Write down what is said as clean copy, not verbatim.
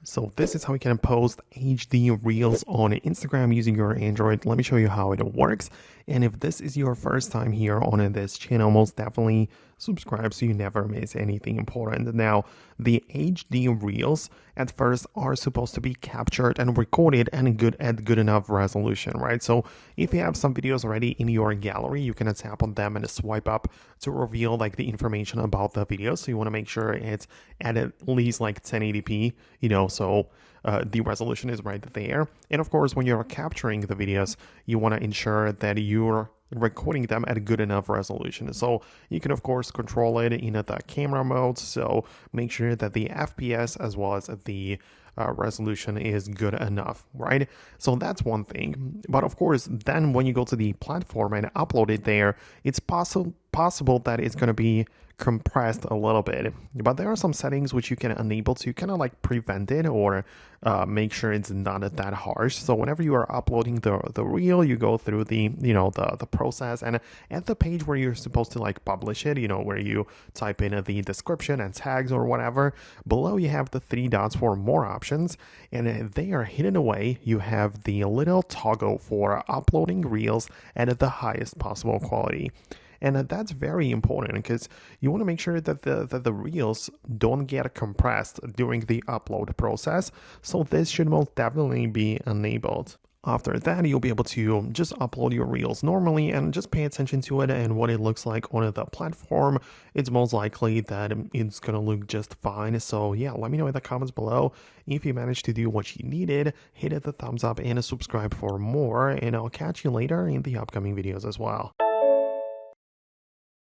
So this is how you can post HD Reels on Instagram using your Android. Let me show you how it works. And if this is your first time here on this channel, most definitely subscribe so you never miss anything important. Now, the HD Reels at first are supposed to be captured and recorded and at good enough resolution, right? So if you have some videos already in your gallery, you can tap on them and swipe up to reveal like the information about the video. So you want to make sure it's at least like 1080p, so the resolution is right there. And of course, when you're capturing the videos, you want to ensure that you're recording them at a good enough resolution. So you can of course control it in the camera mode. So make sure that the FPS as well as the resolution is good enough, right? So that's one thing. But of course, then when you go to the platform and upload it there, it's possible that it's going to be compressed a little bit, but there are some settings which you can enable to kind of like prevent it or make sure it's not that harsh. So whenever you are uploading the reel, you go through the process, and at the page where you're supposed to like publish it, where you type in the description and tags or whatever, below you have the three dots for more options, and they are hidden away. You have the little toggle for uploading reels at the highest possible quality. And that's very important because you want to make sure that the reels don't get compressed during the upload process. So this should most definitely be enabled. After that, you'll be able to just upload your reels normally and just pay attention to it and what it looks like on the platform. It's most likely that it's going to look just fine. So yeah, let me know in the comments below if you managed to do what you needed. Hit the thumbs up and subscribe for more, and I'll catch you later in the upcoming videos as well.